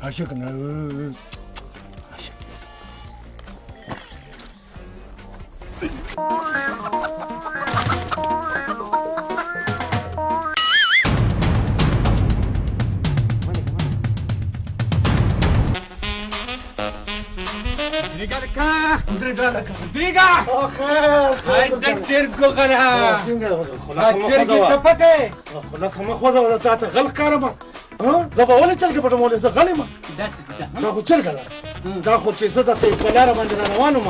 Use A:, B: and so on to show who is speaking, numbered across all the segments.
A: عاشق نه عاشق
B: دريقة خير تكسركو خلاص تفكي
A: خلاص ما خوځه ولا ساعته غل کارما زبا ولا چرګ په مولې زه غلم دا خو چرګ دا خو چې زه د په لار باندې روانم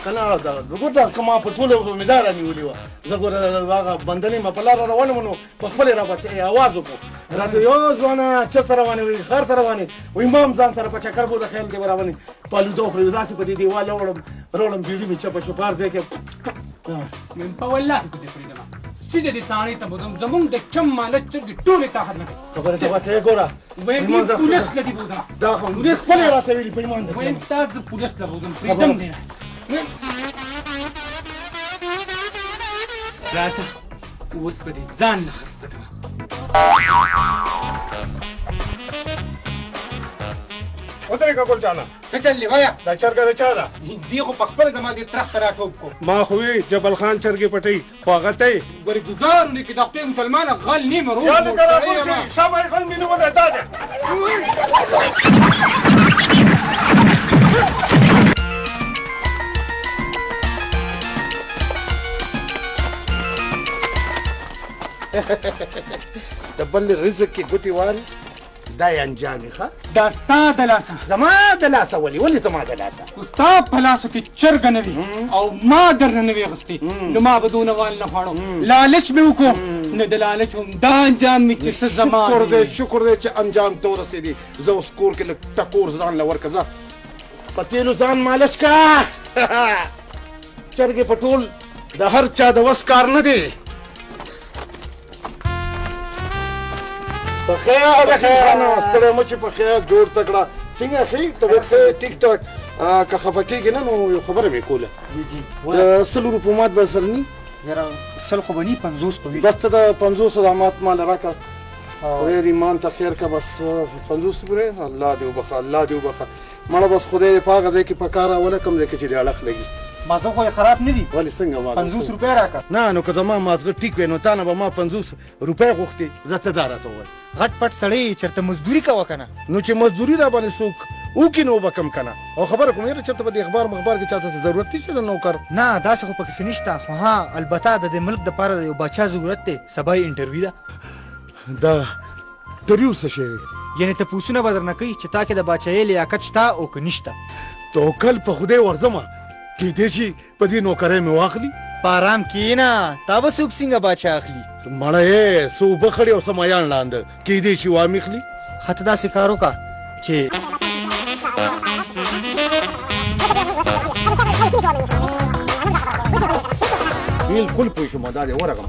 A: کنه دا وګوره کما په ټوله مدار نیولې و زه ګوره هغه بندنې ما په لار روانم نو په خپل را بچي आवाज وکړ راته یو ځوانه چرته روانې وي خر ته روانې وي امام ځان سره په چکر بوله خیال دی روانې پالو دوه خو داسې په دې دیوال وړم بیډي می چپه شو پار دی کې
B: من په والله دې پریدم چې دې تاني ته بودم زمونږ د چم مالک چې ټوله طاقت نه
A: خبره ته وکړه ګوره
B: وې پولیس لدی بودم
A: دا خو پولیس خپل راته ویلي په ایمان
B: وې تاسو پولیس ته بودم پریدم دی راته اوس په دې ځان نه خرڅه
A: ودرېږه ګل جانه
B: څه چل دی وایا
A: دا چرګه د چا ده
B: دی خو په خپل زما دې ترخ ته راټوپ کو
A: ما خو وی جبل خان چرګې پټۍ خو هغه ته یې
B: ګورې ګزارونه کې ډاکټر مسلمانه غل نیمه روز
A: یاد کړه اوس سبا غل مینه ولا دا ده د بل رزق کې ګوتې وال دا یې انجامي ښه
B: دا ستا د لاسه
A: زما د لاسه ولې زما د لاسه
B: خو ستا په لاسو کې چرګه نه وي او ما درنه نه وي اخیستې نو ما به دونه وال نه خوړو لالچ مې وکړو نه د لالچ هم دا انجام مې چې څه زما
A: شکر دی چې انجام ته ورسېدې زه اوس کور کې لږ ټکور ځان له ورکه ځه په تیلو ځان مالش کا چرګې په ټول د هر چا د وس کار نه دی په خیر ستړی مه چې په خیر جوړ تکړه څنګه ښې طبیعت ښه ټیک ټاک که خفه کېږې نه نو یو خبره مې کوله د 100 روپو مات به سره ني
B: یاره 100 خو به ني 50 به وي
A: بس ته د 500 د مات مال راکړه خدای دې ایمان ته خیر که بس 50 پورې الله دې وبخښه الله دې وبخښه مړه بس خدای دې په هغه ځای کې په کار راوله کوم ځای کې چې دې اړخ لګي
B: مازه خو خراب نه دي
A: ولې څنګه ما
B: 50 روپۍ راکړه
A: نه نو که زما مازغه ټیک وی نو تا نه به ما 50 روپۍ غوښتې زه ته دا راته ووایه
B: غټ پټ سړی چېرته مزدوري کوه که نه
A: نو چې مزدوري را باندې څوک وکړي نو به کم که نه او خبره کوم یاره چېرته به د اخبار مخبار کې چا څه ضرورت دی چې د نوکر
B: نه داسې خو پکې څه نشته خو ها البته د دې ملک دپاره د یو باچا ضرورت دی سبا یې انټرویو ده
A: دا انټرویو څه شی
B: یعنې تپوسونه به درنه کوي چې تا کې د باچایۍ لیاقت شته او که نشته
A: توکل په خدای ورځمه کیدای شي په دې نوکرۍ مې واخلي
B: په ارام کښېنه تا به څوک څنګه باچا اخلي
A: مړه یې څه اوبه خړې او څه مایان لاندې کیدای شي وامیخلي
B: ښه ته داسې کار وکړه چې
A: بالکل پوه شوم دا دی ورغم